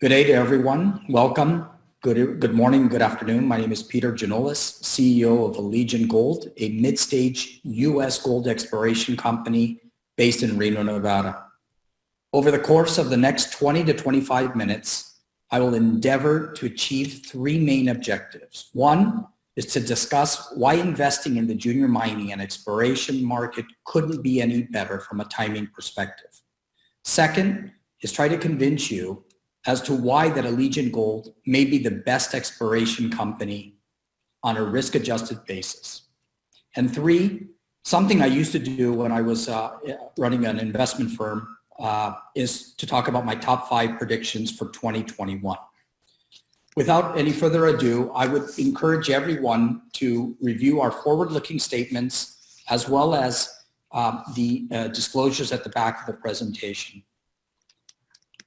Good day to everyone. Welcome. Good morning, good afternoon. My name is Peter Gianulis, CEO of Allegiant Gold, a mid-stage U.S. gold exploration company based in Reno, Nevada. Over the course of the next 20 to 25 minutes, I will endeavor to achieve three main objectives. One is to discuss why investing in the junior mining and exploration market couldn't be any better from a timing perspective. Second is try to convince you as to why that Allegiant Gold may be the best exploration company on a risk-adjusted basis. And three, something I used to do when I was running an investment firm is to talk about my top 5 predictions for 2021. Without any further ado, I would encourage everyone to review our forward-looking statements as well as the disclosures at the back of the presentation.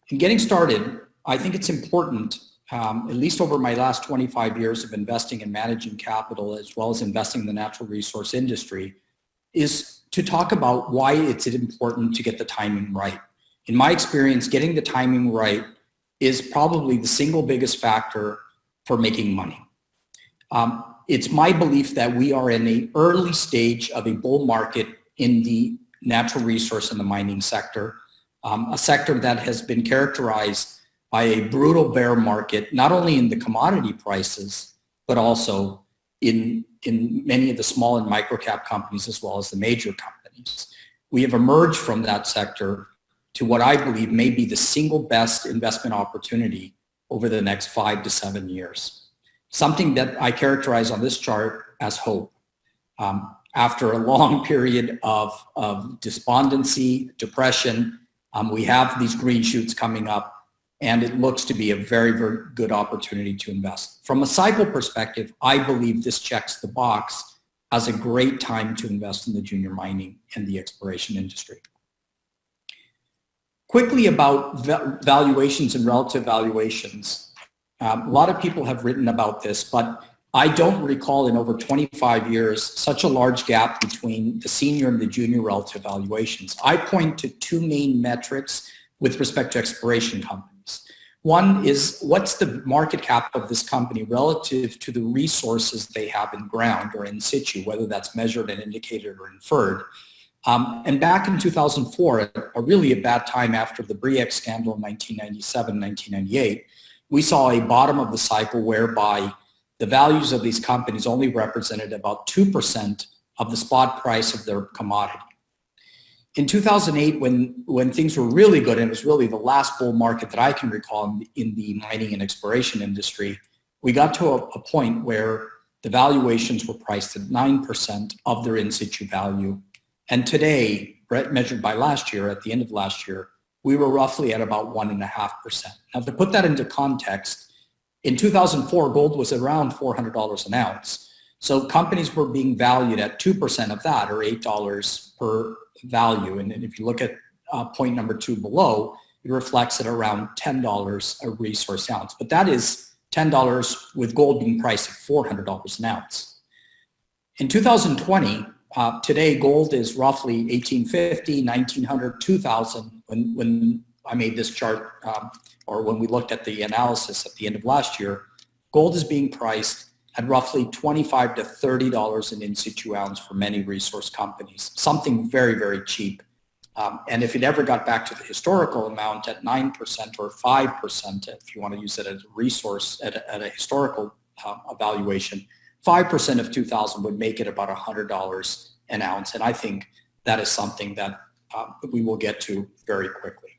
In getting started, I think it's important, at least over my last 25 years of investing and managing capital, as well as investing in the natural resource industry, is to talk about why it's important to get the timing right. In my experience, getting the timing right is probably the single biggest factor for making money. It's my belief that we are in the early stage of a bull market in the natural resource and the mining sector, a sector that has been characterized by a brutal bear market, not only in the commodity prices, but also in many of the small and micro cap companies, as well as the major companies. We have emerged from that sector to what I believe may be the single best investment opportunity over the next 5 to 7 years. Something that I characterize on this chart as hope. After a long period of despondency, depression, we have these green shoots coming up, and it looks to be a very, very good opportunity to invest. From a cycle perspective, I believe this checks the box as a great time to invest in the junior mining and the exploration industry. Quickly about valuations and relative valuations. A lot of people have written about this, but I don't recall in over 25 years such a large gap between the senior and the junior relative valuations. I point to two main metrics with respect to exploration companies. One is, what's the market cap of this company relative to the resources they have in ground or in situ, whether that's measured and indicated or inferred. And back in 2004, a bad time after the Bre-X scandal in 1997, 1998, we saw a bottom of the cycle whereby the values of these companies only represented about 2% of the spot price of their commodity. In 2008, when things were really good, and it was really the last bull market that I can recall in the mining and exploration industry, we got to a point where the valuations were priced at 9% of their in situ value. And today, measured by last year, at the end of last year, we were roughly at about 1.5%. Now, to put that into context, in 2004, gold was around $400 an ounce. So companies were being valued at 2% of that, or $8 per value. And if you look at point number 2 below, it reflects at around $10 a resource ounce. But that is $10 with gold being priced at $400 an ounce. In 2020, today gold is roughly $1,850, $1,900, $2,000. When I made this chart, or when we looked at the analysis at the end of last year, gold is being priced at roughly $25 to $30 an in situ ounce for many resource companies, something very, very cheap. And if it ever got back to the historical amount at 9% or 5%, if you want to use it as a resource at a historical evaluation, 5% of 2,000 would make it about $100 an ounce. And I think that is something that we will get to very quickly.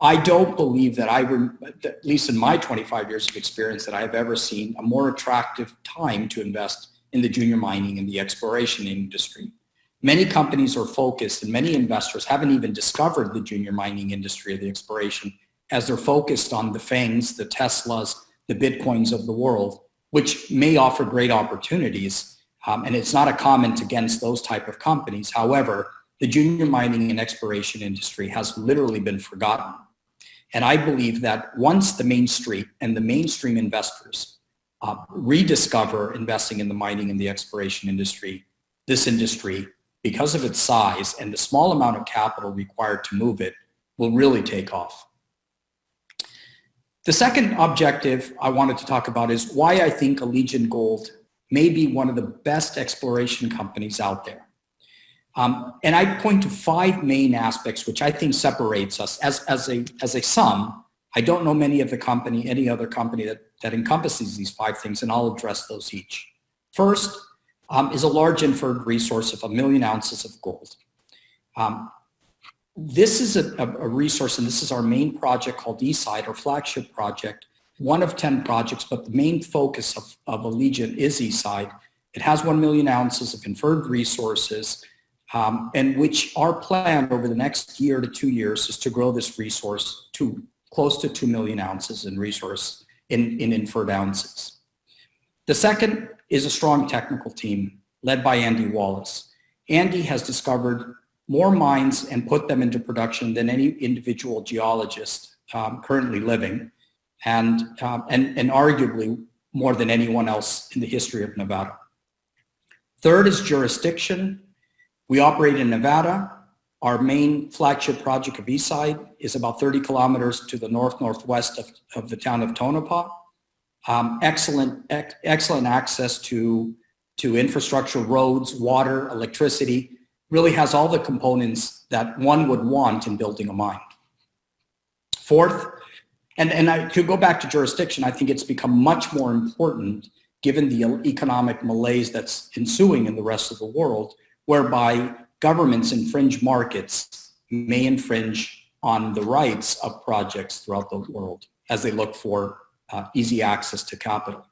I don't believe that at least in my 25 years of experience, that I have ever seen a more attractive time to invest in the junior mining and the exploration industry. Many companies are focused, and many investors haven't even discovered the junior mining industry or the exploration, as they're focused on the FANGs, the Teslas, the Bitcoins of the world, which may offer great opportunities. And it's not a comment against those type of companies. However, the junior mining and exploration industry has literally been forgotten. And I believe that once the Main Street and the mainstream investors rediscover investing in the mining and the exploration industry, this industry, because of its size and the small amount of capital required to move it, will really take off. The second objective I wanted to talk about is why I think Allegiant Gold may be one of the best exploration companies out there. And I point to 5 main aspects which I think separates us as a sum. I don't know any other company that encompasses these 5 things, and I'll address those each. First is a large inferred resource of 1 million ounces of gold. This is a resource, and this is our main project called Eastside, or flagship project, one of 10 projects, but the main focus of Allegiant is Eastside. It has 1 million ounces of inferred resources, and which our plan over the next year to 2 years is to grow this resource to close to 2 million ounces in resource in inferred ounces. The second is a strong technical team led by Andy Wallace. Andy has discovered more mines and put them into production than any individual geologist currently living, and arguably more than anyone else in the history of Nevada. Third is jurisdiction. We operate in Nevada. Our main flagship project of Eastside is about 30 kilometers to the northwest of the town of Tonopah. Excellent access to infrastructure, roads, water, electricity. Really has all the components that one would want in building a mine. Fourth, and I could go back to jurisdiction, I think it's become much more important given the economic malaise that's ensuing in the rest of the world, whereby governments infringe markets may infringe on the rights of projects throughout the world as they look for easy access to capital.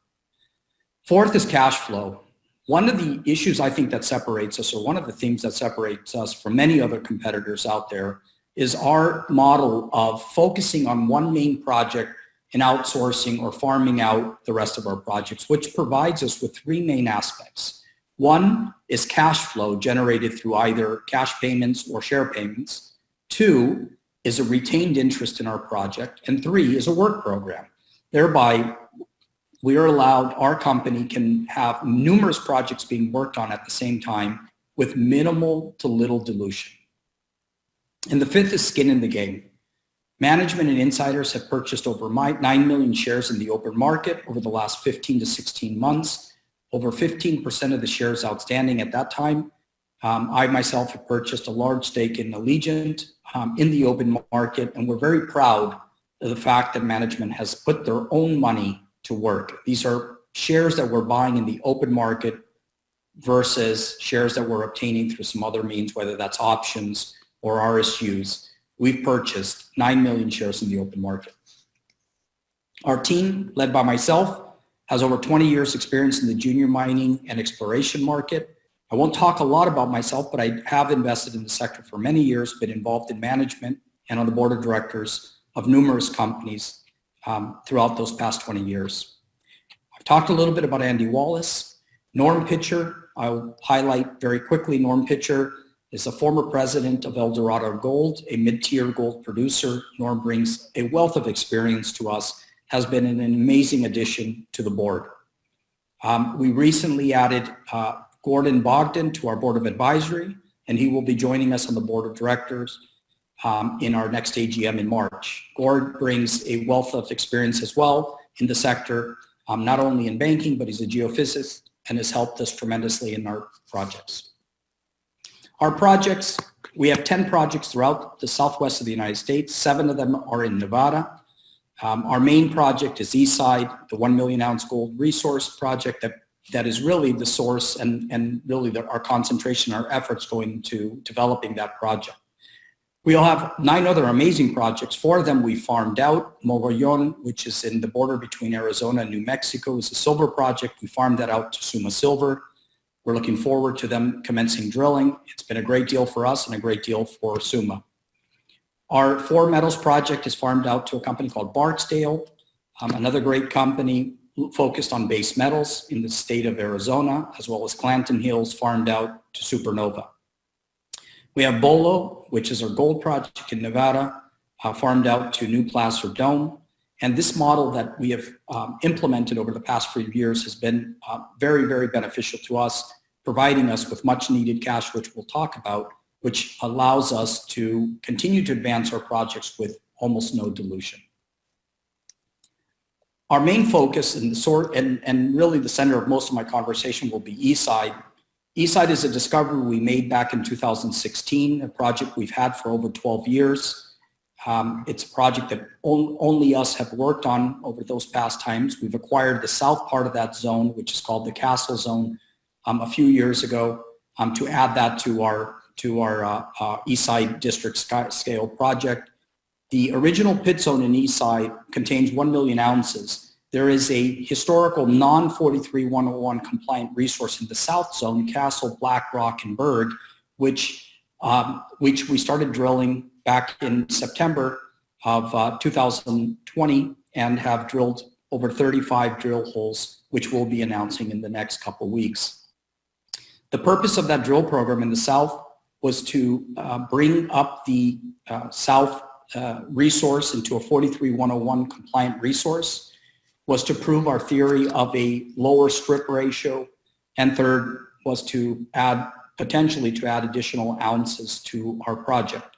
Fourth is cash flow. One of the issues I think that separates us, or one of the things that separates us from many other competitors out there, is our model of focusing on one main project and outsourcing or farming out the rest of our projects, which provides us with 3 main aspects. One is cash flow generated through either cash payments or share payments. 2 is a retained interest in our project. And 3 is a work program. Thereby, we are allowed, our company can have numerous projects being worked on at the same time with minimal to little dilution. And the 5th is skin in the game. Management and insiders have purchased over 9 million shares in the open market over the last 15 to 16 months. Over 15% of the shares outstanding at that time. I myself have purchased a large stake in Allegiant in the open market, and we're very proud of the fact that management has put their own money to work. These are shares that we're buying in the open market versus shares that we're obtaining through some other means, whether that's options or RSUs. We've purchased 9 million shares in the open market. Our team, led by myself, has over 20 years experience in the junior mining and exploration market. I won't talk a lot about myself, but I have invested in the sector for many years, been involved in management and on the board of directors of numerous companies throughout those past 20 years. I've talked a little bit about Andy Wallace. Norm Pitcher, I'll highlight very quickly. Norm Pitcher is a former president of Eldorado Gold, a mid-tier gold producer. Norm brings a wealth of experience to us, has been an amazing addition to the board. We recently added Gordon Bogdan to our board of advisory, and he will be joining us on the board of directors in our next AGM in March. Gord brings a wealth of experience as well in the sector, not only in banking, but he's a geophysicist and has helped us tremendously in our projects. Our projects, we have 10 projects throughout the southwest of the United States. 7 of them are in Nevada. Our main project is Eastside, the 1 million ounce gold resource project that is really the source and really our concentration, our efforts going into developing that project. We all have 9 other amazing projects. 4 of them we farmed out. Mogalone, which is in the border between Arizona and New Mexico, is a silver project. We farmed that out to Suma Silver. We're looking forward to them commencing drilling. It's been a great deal for us and a great deal for Suma. Our 4 metals project is farmed out to a company called Barksdale, another great company focused on base metals in the state of Arizona, as well as Clanton Hills farmed out to Supernova. We have Bolo, which is our gold project in Nevada, farmed out to New Placer Dome. And this model that we have implemented over the past few years has been very, very beneficial to us, providing us with much needed cash, which we'll talk about, which allows us to continue to advance our projects with almost no dilution. Our main focus and really the center of most of my conversation will be Eastside. Eastside is a discovery we made back in 2016, a project we've had for over 12 years. It's a project that only us have worked on over those past times. We've acquired the south part of that zone, which is called the Castle Zone, a few years ago, to add that to our Eastside district scale project. The original pit zone in Eastside contains 1 million ounces. There is a historical non-43-101 compliant resource in the south zone, Castle, Black Rock, and Berg, which we started drilling back in September of 2020 and have drilled over 35 drill holes, which we'll be announcing in the next couple weeks. The purpose of that drill program in the south was to bring up the south resource into a 43-101 compliant resource, was to prove our theory of a lower strip ratio, and third was to potentially add additional ounces to our project.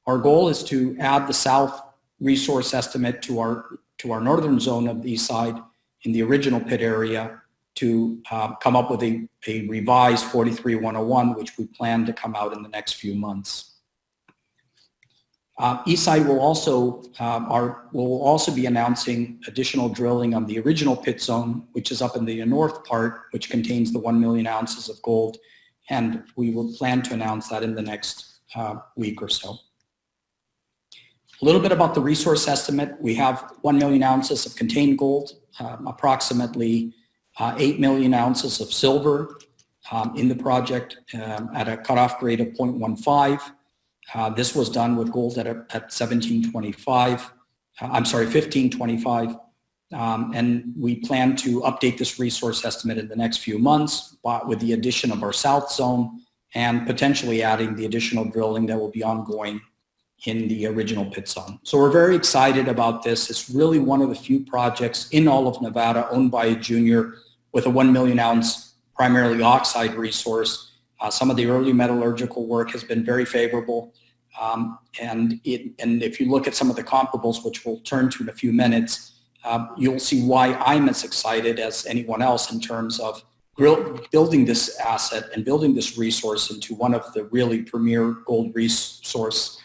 Our goal is to add the south resource estimate to our northern zone of the east side in the original pit area to come up with a revised 43-101, which we plan to come out in the next few months. Eastside will also be announcing additional drilling on the original pit zone, which is up in the north part, which contains the 1 million ounces of gold, and we will plan to announce that in the next week or so. A little bit about the resource estimate. We have 1 million ounces of contained gold, approximately 8 million ounces of silver in the project at a cutoff grade of 0.15. This was done with gold at 1525. And we plan to update this resource estimate in the next few months with the addition of our south zone and potentially adding the additional drilling that will be ongoing in the original pit zone. So we're very excited about this. It's really one of the few projects in all of Nevada owned by a junior with a 1 million ounce primarily oxide resource. Some of the early metallurgical work has been very favorable. And if you look at some of the comparables, which we'll turn to in a few minutes, you'll see why I'm as excited as anyone else in terms of building this asset and building this resource into one of the really premier gold resource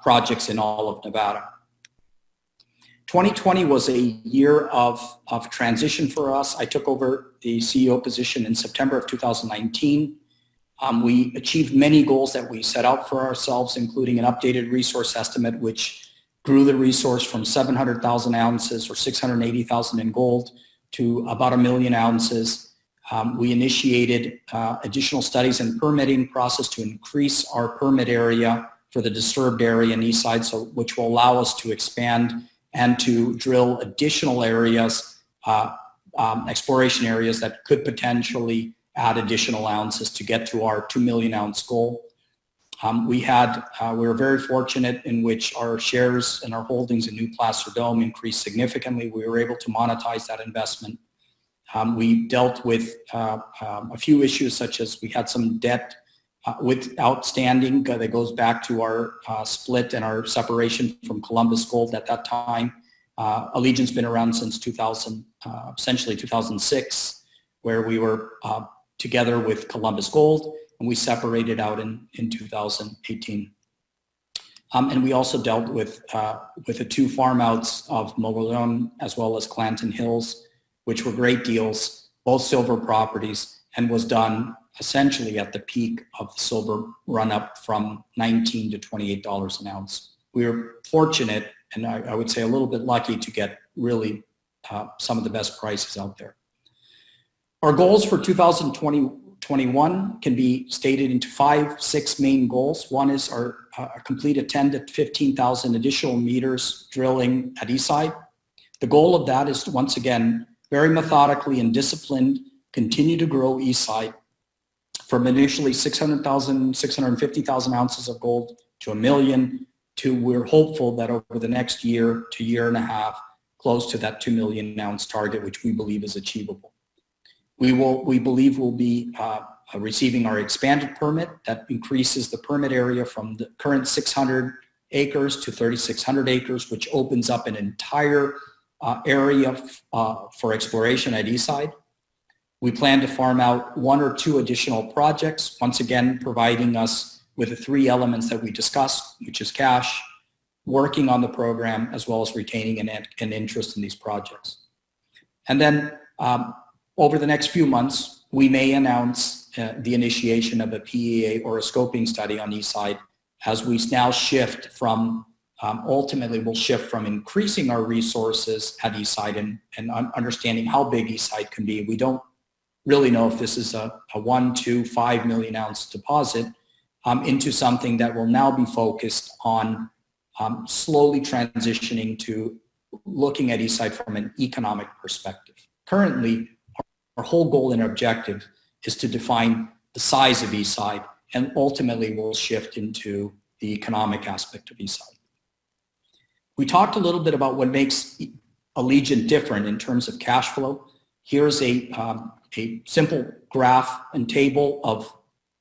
projects in all of Nevada. 2020 was a year of transition for us. I took over the CEO position in September of 2019. We achieved many goals that we set out for ourselves, including an updated resource estimate, which grew the resource from 700,000 ounces or 680,000 in gold to about 1 million ounces. We initiated additional studies and permitting process to increase our permit area for the disturbed area in Eastside, which will allow us to expand and to drill additional areas, exploration areas that could potentially add additional ounces to get to our 2 million ounce goal. We were very fortunate in which our shares and our holdings in New Placer Dome increased significantly. We were able to monetize that investment. We dealt with a few issues, such as we had some debt with outstanding that goes back to our split and our separation from Columbus Gold at that time. Allegiant's been around since essentially 2006, where we were together with Columbus Gold, and we separated out in 2018. And we also dealt with the two farm outs of Mogalone as well as Clanton Hills, which were great deals, both silver properties, and was done essentially at the peak of the silver run up from $19 to $28 an ounce. We were fortunate, and I would say a little bit lucky, to get really some of the best prices out there. Our goals for 2021 can be stated into 5-6 main goals. One is complete a 10 to 15,000 additional meters drilling at Eastside. The goal of that is to, once again, very methodically and disciplined, continue to grow Eastside from initially 600,000, 650,000 ounces of gold to 1 million, to we're hopeful that over the next year to year and a half, close to that 2 million ounce target, which we believe is achievable. We believe we'll be receiving our expanded permit that increases the permit area from the current 600 acres to 3,600 acres, which opens up an entire area for exploration at Eastside. We plan to farm out 1 or 2 additional projects, once again providing us with the 3 elements that we discussed, which is cash, working on the program, as well as retaining an interest in these projects. And then over the next few months, we may announce the initiation of a PEA or a scoping study on Eastside as we now shift from, ultimately we'll shift from increasing our resources at Eastside and understanding how big Eastside can be. We don't really know if this is a 1, 2, 5 million ounce deposit into something that will now be focused on slowly transitioning to looking at Eastside from an economic perspective. Currently, our whole goal and objective is to define the size of Eastside, and ultimately we'll shift into the economic aspect of Eastside. We talked a little bit about what makes Allegiant different in terms of cash flow. Here's a simple graph and table of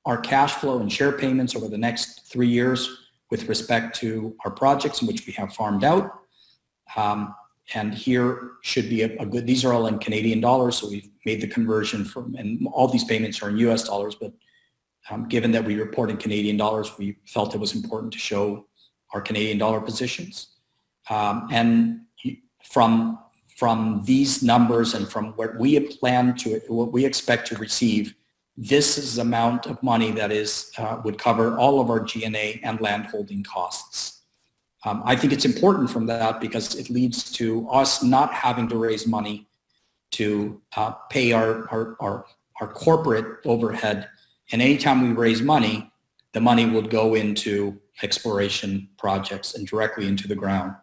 our cash flow and share payments over the next 3 years with respect to our projects in which we have farmed out. And here should be a good, these are all in Canadian dollars, so we've made the conversion from, and all these payments are in US dollars, but given that we report in Canadian dollars, we felt it was important to show our Canadian dollar positions. And from these numbers and from what we plan to, what we expect to receive, this is the amount of money that is would cover all of our G&A and land holding costs. I think it's important from that because it leads to us not having to raise money to pay our corporate overhead. And anytime we raise money, the money would go into exploration projects and directly into the ground.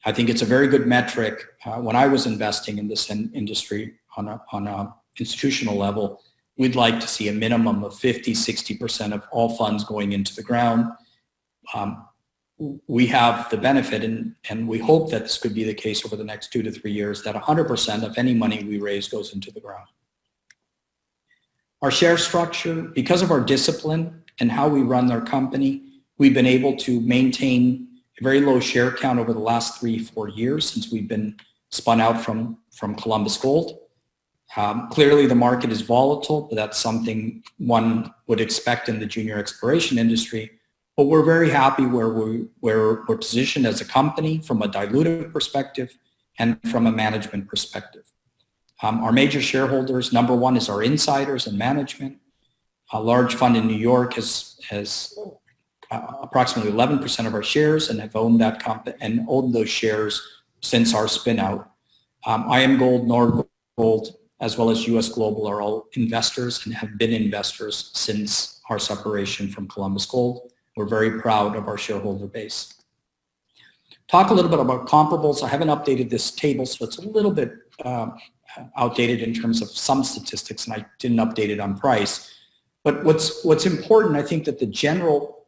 I think it's a very good metric. When I was investing in this industry on a institutional level, we'd like to see a minimum of 50-60% of all funds going into the ground. We have the benefit, and we hope that this could be the case over the next 2 to 3 years, that 100% of any money we raise goes into the ground. Our share structure, because of our discipline and how we run our company, we've been able to maintain a very low share count over the last 3-4 years since we've been spun out from Columbus Gold. Clearly the market is volatile, but that's something one would expect in the junior exploration industry. But we're very happy where we're positioned as a company from a dilutive perspective and from a management perspective. Our major shareholders, number one is our insiders and management. A large fund in New York has approximately 11% of our shares and have owned that company and owned those shares since our spin out. IM Gold, Nord Gold, as well as US Global are all investors and have been investors since our separation from Columbus Gold. We're very proud of our shareholder base. Talk a little bit about comparables. I haven't updated this table, so it's a little bit outdated in terms of some statistics, and I didn't update it on price. But what's important, I think that the general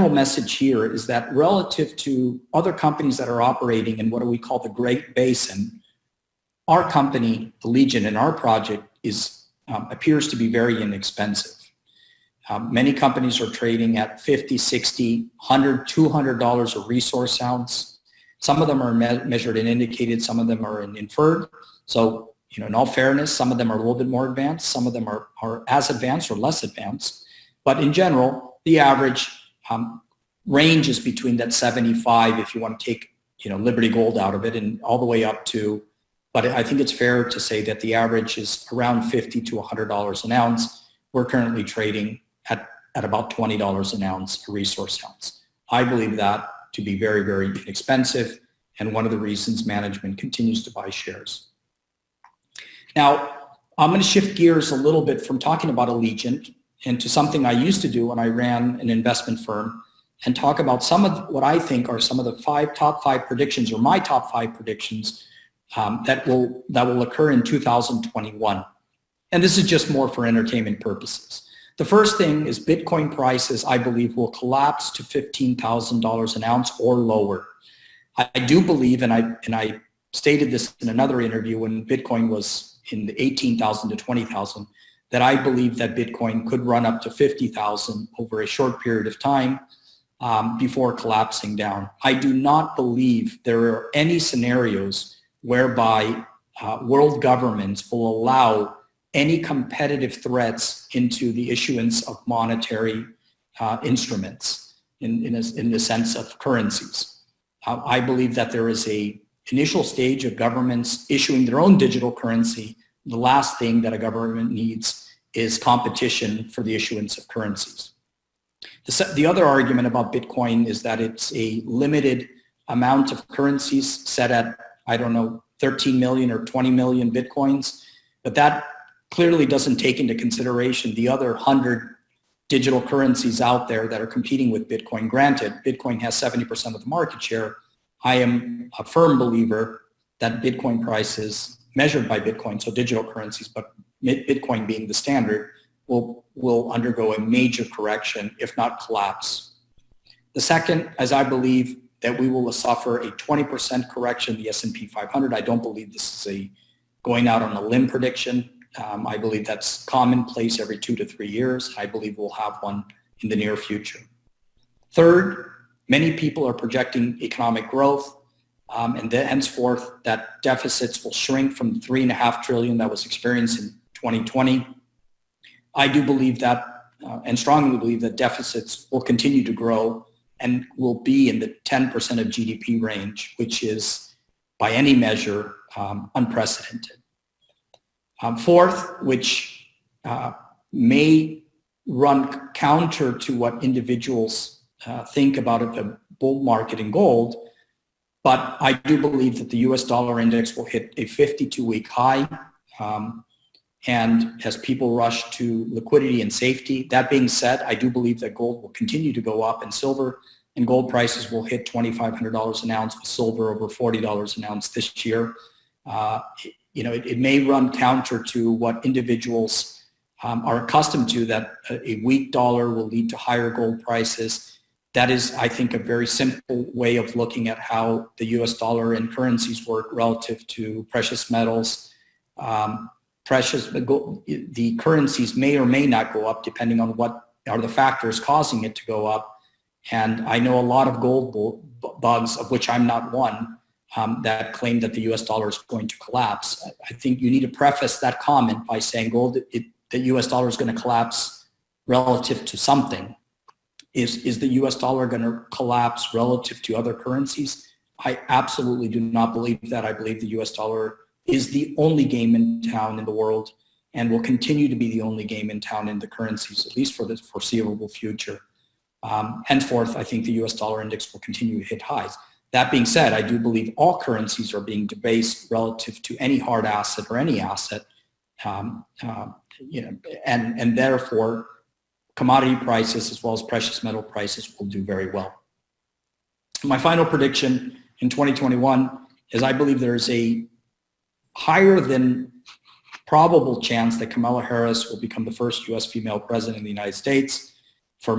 message here is that relative to other companies that are operating in what we call the Great Basin, our company, Allegiant, and our project appears to be very inexpensive. Many companies are trading at $50, $60, $100, $200 a resource ounce. Some of them are measured and indicated, some of them are inferred. So, in all fairness, some of them are a little bit more advanced, some of them are as advanced or less advanced. But in general, the average range is between that 75, if you want to take, Liberty Gold out of it, and all the way up to, but I think it's fair to say that the average is around $50 to $100 an ounce. We're currently trading at about $20 an ounce, a resource ounce. I believe that to be very, very inexpensive, and one of the reasons management continues to buy shares. Now, I'm going to shift gears a little bit from talking about Allegiant into something I used to do when I ran an investment firm, and talk about some of what I think are some of the top five predictions, or my top 5 predictions that will occur in 2021. And this is just more for entertainment purposes. The first thing is Bitcoin prices, I believe, will collapse to $15,000 an ounce or lower. I do believe, and I stated this in another interview when Bitcoin was in the 18,000 to 20,000, that I believe that Bitcoin could run up to 50,000 over a short period of time. before collapsing down. I do not believe there are any scenarios whereby world governments will allow any competitive threats into the issuance of monetary instruments in the sense of currencies. I believe that there is a initial stage of governments issuing their own digital currency. The last thing that a government needs is competition for the issuance of currencies. The other argument about Bitcoin is that it's a limited amount of currencies set at, I don't know, 13 million or 20 million Bitcoins, but that clearly doesn't take into consideration the other 100 digital currencies out there that are competing with Bitcoin. Granted, Bitcoin has 70% of the market share. I am a firm believer that Bitcoin prices measured by Bitcoin, so digital currencies, but Bitcoin being the standard, will undergo a major correction, if not collapse. The second, as I believe that we will suffer a 20% correction in the S&P 500. I don't believe this is a going out on a limb prediction. I believe that's commonplace every 2 to 3 years. I believe we'll have one in the near future. Third, many people are projecting economic growth, and henceforth that deficits will shrink from the $3.5 trillion that was experienced in 2020. I do believe that, and strongly believe that deficits will continue to grow and will be in the 10% of GDP range, which is, by any measure, unprecedented. Fourth, which may run counter to what individuals think about the bull market in gold, but I do believe that the US dollar index will hit a 52-week high, and as people rush to liquidity and safety. That being said, I do believe that gold will continue to go up, and silver and gold prices will hit $2,500 an ounce, with silver over $40 an ounce this year. It may run counter to what individuals are accustomed to, that a weak dollar will lead to higher gold prices. That is, I think, a very simple way of looking at how the US dollar and currencies work relative to precious metals. The currencies may or may not go up depending on what are the factors causing it to go up. And I know a lot of gold bugs, of which I'm not one, that claim that the US dollar is going to collapse. I think you need to preface that comment by saying the US dollar is going to collapse relative to something. Is the US dollar going to collapse relative to other currencies? I absolutely do not believe that. I believe the US dollar is the only game in town in the world and will continue to be the only game in town in the currencies, at least for the foreseeable future. Henceforth, I think the US dollar index will continue to hit highs. That being said, I do believe all currencies are being debased relative to any hard asset or any asset, and therefore commodity prices as well as precious metal prices will do very well. My final prediction in 2021 is I believe there is a higher than probable chance that Kamala Harris will become the first U.S. female president of the United States for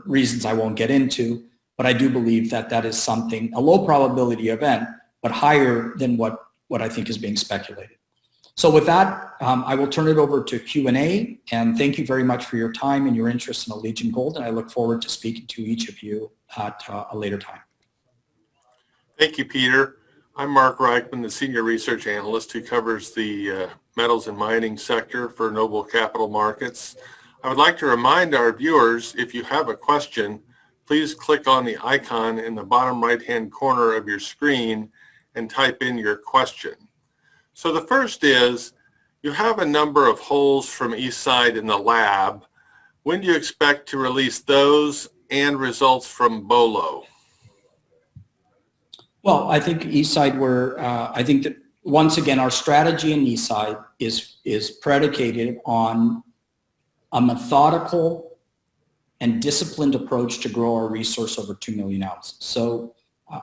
reasons I won't get into, but I do believe that that is something, a low probability event, but higher than what I think is being speculated. So with that, I will turn it over to Q&A, and thank you very much for your time and your interest in Allegiant Gold, and I look forward to speaking to each of you at a later time. Thank you, Peter. I'm Mark Reichman, the Senior Research Analyst who covers the metals and mining sector for Noble Capital Markets. I would like to remind our viewers, if you have a question, please click on the icon in the bottom right-hand corner of your screen and type in your question. So the first is, you have a number of holes from Eastside in the lab. When do you expect to release those and results from BOLO? Well, I think Eastside, I think that once again, our strategy in Eastside is predicated on a methodical and disciplined approach to grow our resource over 2 million ounces. So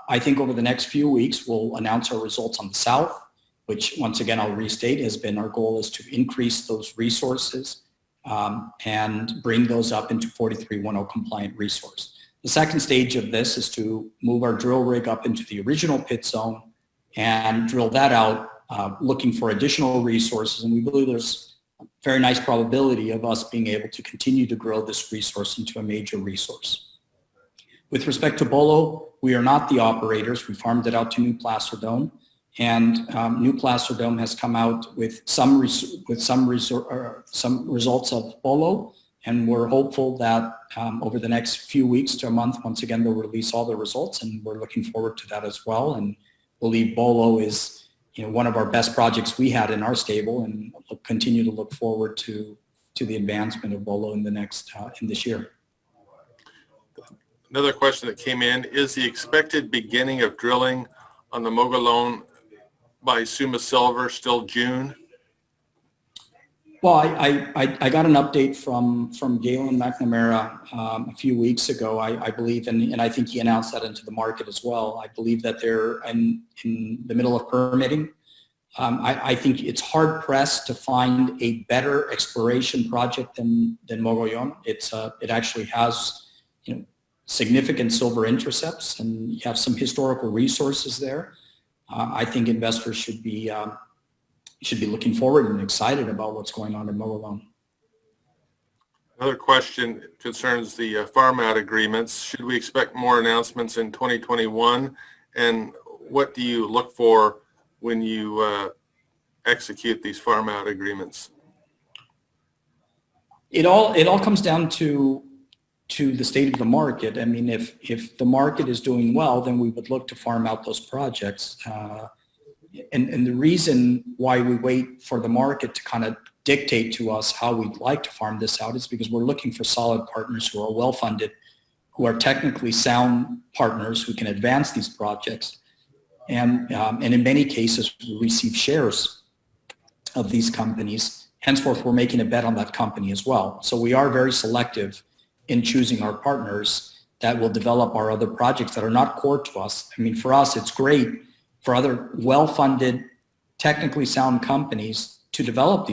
I think over the next few weeks, we'll announce our results on the South, which once again, I'll restate, has been our goal is to increase those resources and bring those up into 4310 compliant resource. The second stage of this is to move our drill rig up into the original pit zone and drill that out, looking for additional resources. And we believe there's a very nice probability of us being able to continue to grow this resource into a major resource. With respect to Bolo, we are not the operators. We farmed it out to New Plasterdome, and New Plasterdome has come out with some results of Bolo, and we're hopeful that over the next few weeks to a month, once again, they'll release all the results, and we're looking forward to that as well. And believe Bolo is, one of our best projects we had in our stable, and we'll continue to look forward to the advancement of Bolo in this year. Another question that came in, is the expected beginning of drilling on the Mogalone by Suma Silver still June? Well, I got an update from Galen McNamara a few weeks ago, I believe, and I think he announced that into the market as well. I believe that they're in the middle of permitting. I think it's hard pressed to find a better exploration project than Mogollon. It actually has significant silver intercepts, and you have some historical resources there. I think investors should be looking forward and excited about what's going on in Mogalone. Another question concerns the Farmout Agreements. Should we expect more announcements in 2021? And what do you look for when you execute these Farmout Agreements? It all comes down to the state of the market. I mean, if the market is doing well, then we would look to farm out those projects. And the reason why we wait for the market to kind of dictate to us how we'd like to farm this out is because we're looking for solid partners who are well-funded, who are technically sound partners who can advance these projects. And in many cases, we receive shares of these companies. Henceforth, we're making a bet on that company as well. So we are very selective in choosing our partners that will develop our other projects that are not core to us. I mean, for us, it's great for other well-funded, technically sound companies to develop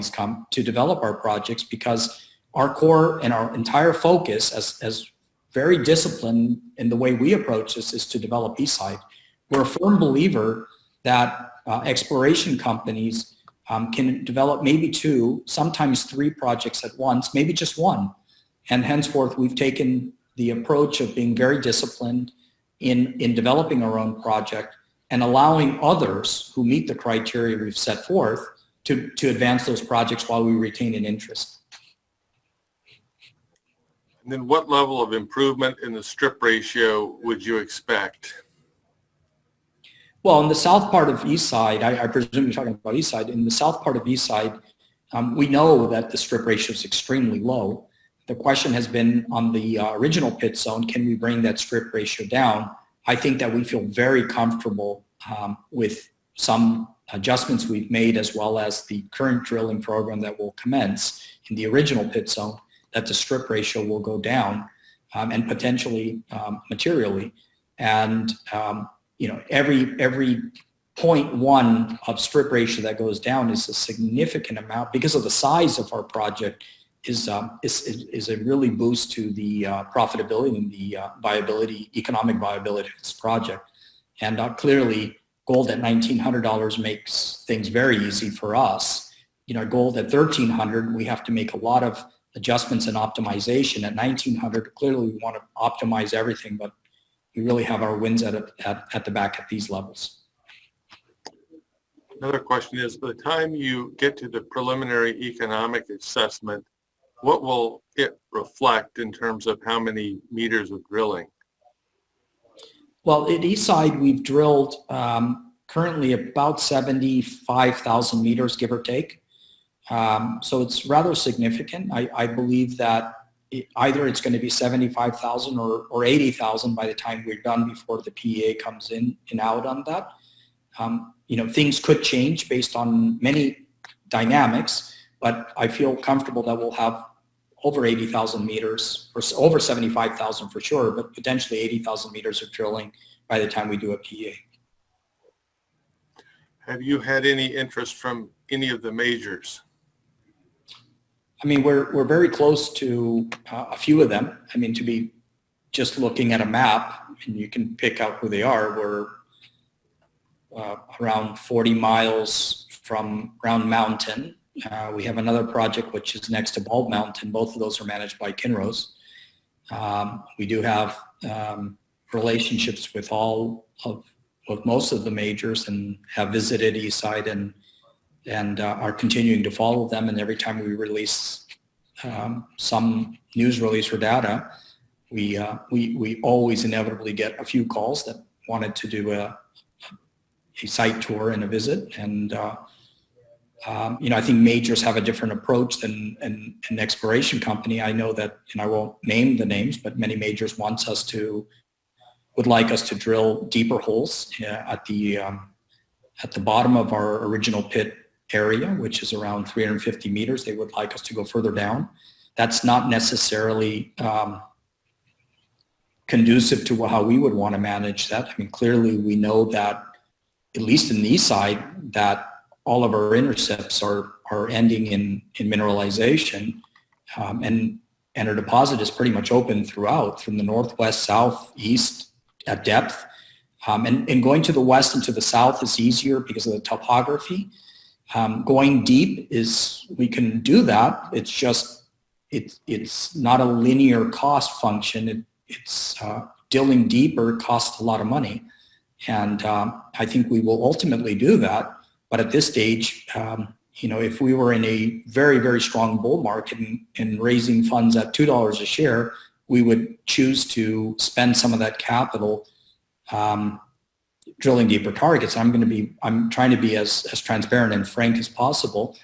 our projects, because our core and our entire focus as very disciplined in the way we approach this is to develop Eastside. We're a firm believer that exploration companies can develop maybe 2, sometimes 3 projects at once, maybe just 1. And henceforth, we've taken the approach of being very disciplined in developing our own project and allowing others who meet the criteria we've set forth to advance those projects while we retain an interest. And then what level of improvement in the strip ratio would you expect? Well, in the south part of Eastside, I presume you're talking about Eastside. In the south part of Eastside, we know that the strip ratio is extremely low. The question has been on the original pit zone, can we bring that strip ratio down? I think that we feel very comfortable with some adjustments we've made, as well as the current drilling program that will commence in the original pit zone, that the strip ratio will go down and potentially materially. And every 0.1 of strip ratio that goes down is a significant amount, because of the size of our project, is a really boost to the profitability and the economic viability of this project. And clearly, gold at $1,900 makes things very easy for us. Gold at $1,300, we have to make a lot of adjustments and optimization. At $1,900, clearly we want to optimize everything, but we really have our wins at the back at these levels. Another question is, by the time you get to the preliminary economic assessment, what will it reflect in terms of how many meters of drilling? Well, at Eastside, we've drilled currently about 75,000 meters, give or take. So it's rather significant. I believe that either it's going to be 75,000 or 80,000 by the time we're done, before the PEA comes in and out on that. Things could change based on many dynamics, but I feel comfortable that we'll have over 80,000 meters, or over 75,000 for sure, but potentially 80,000 meters of drilling by the time we do a PEA. Have you had any interest from any of the majors? I mean, we're very close to a few of them. I mean, to be just looking at a map, and you can pick out who they are. We're around 40 miles from Round Mountain. We have another project which is next to Bald Mountain. Both of those are managed by Kinross. We do have relationships with most of the majors and have visited Eastside and are continuing to follow them. And every time we release some news release or data, we always inevitably get a few calls that wanted to do a site tour and a visit. And I think majors have a different approach than an exploration company. I know that, and I won't name the names, but many majors would like us to drill deeper holes at the bottom of our original pit area, which is around 350 meters. They would like us to go further down. That's not necessarily conducive to how we would want to manage that. I mean, clearly we know that, at least in the east side, that all of our intercepts are ending in mineralization, and our deposit is pretty much open throughout, from the northwest, south, east, at depth. And going to the west and to the south is easier because of the topography. Going deep we can do that. It's just, it's not a linear cost function. It's drilling deeper costs a lot of money. And I think we will ultimately do that. But at this stage, if we were in a very, very strong bull market and raising funds at $2 a share, we would choose to spend some of that capital drilling deeper targets. I'm trying to be as transparent and frank as possible.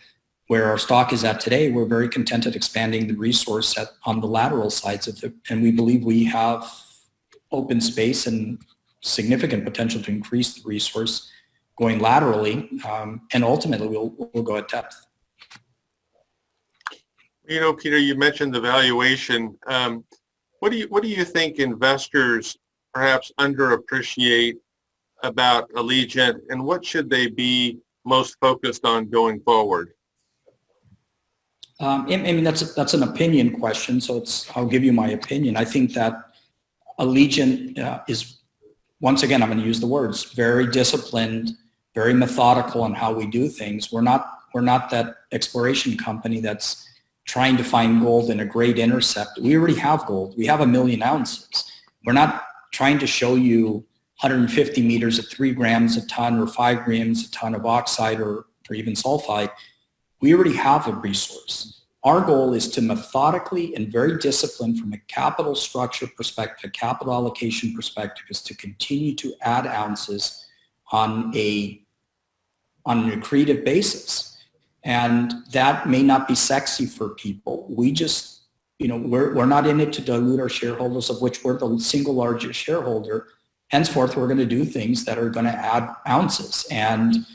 Where our stock is at today, we're very content at expanding the resource on the lateral sides of it, and we believe we have open space and significant potential to increase the resource going laterally, and ultimately we'll go at depth. Peter, you mentioned the valuation. What do you think investors perhaps underappreciate about Allegiant, and what should they be most focused on going forward? I mean, that's an opinion question, so I'll give you my opinion. I think that Allegiant is, once again, I'm going to use the words, very disciplined, very methodical on how we do things. We're not that exploration company that's trying to find gold in a great intercept. We already have gold. We have 1 million ounces. We're not trying to show you 150 meters at 3 grams a ton or 5 grams a ton of oxide or even sulfide. We already have a resource. Our goal is to methodically and very disciplined from a capital structure perspective, capital allocation perspective, is to continue to add ounces on an accretive basis. And that may not be sexy for people. We just, we're not in it to dilute our shareholders, of which we're the single largest shareholder. Henceforth, we're going to do things that are going to add ounces. And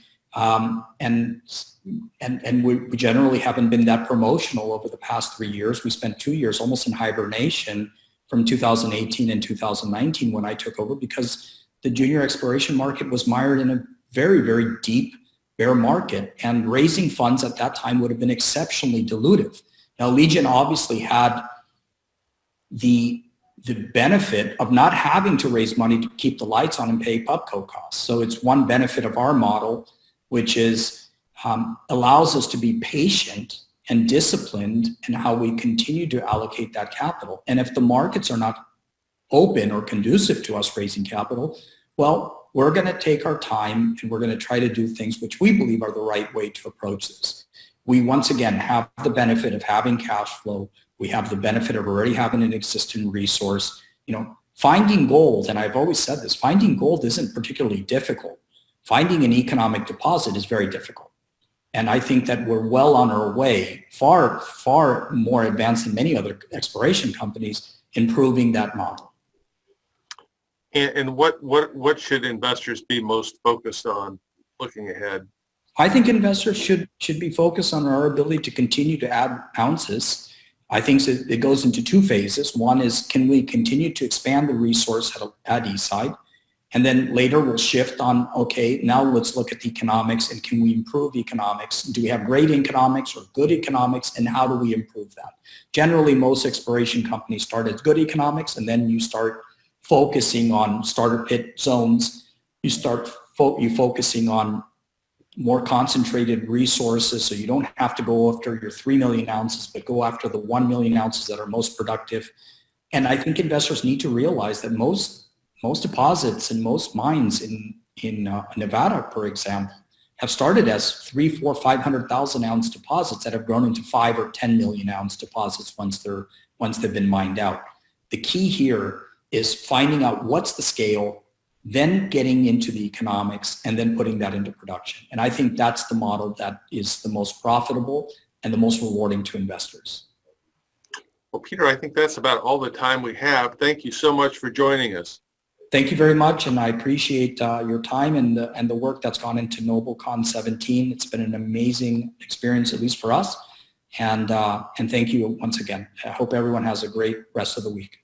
we generally haven't been that promotional over the past 3 years. We spent 2 years almost in hibernation from 2018 and 2019 when I took over, because the junior exploration market was mired in a very, very deep bear market, and raising funds at that time would have been exceptionally dilutive. Now, Allegiant obviously had the benefit of not having to raise money to keep the lights on and pay pubco costs. So it's one benefit of our model, which is allows us to be patient and disciplined in how we continue to allocate that capital. And if the markets are not open or conducive to us raising capital, well, we're going to take our time and we're going to try to do things which we believe are the right way to approach this. We once again have the benefit of having cash flow. We have the benefit of already having an existing resource. Finding gold, and I've always said this, finding gold isn't particularly difficult. Finding an economic deposit is very difficult. And I think that we're well on our way, far, far more advanced than many other exploration companies, in proving that model. And what should investors be most focused on looking ahead? I think investors should be focused on our ability to continue to add ounces. I think it goes into 2 phases. One is, can we continue to expand the resource at Eastside? And then later we'll shift on, okay, now let's look at the economics, and can we improve economics? Do we have great economics or good economics, and how do we improve that? Generally, most exploration companies start at good economics, and then you start focusing on starter pit zones. You start focusing on more concentrated resources, so you don't have to go after your 3 million ounces, but go after the 1 million ounces that are most productive. And I think investors need to realize that most most deposits and most mines in Nevada, for example, have started as 3, 4, 500,000 ounce deposits that have grown into 5 or 10 million ounce deposits once they've been mined out. The key here is finding out what's the scale, then getting into the economics, and then putting that into production. And I think that's the model that is the most profitable and the most rewarding to investors. Well, Peter, I think that's about all the time we have. Thank you so much for joining us. Thank you very much, and I appreciate your time and the work that's gone into NobleCon17. It's been an amazing experience, at least for us, and thank you once again. I hope everyone has a great rest of the week.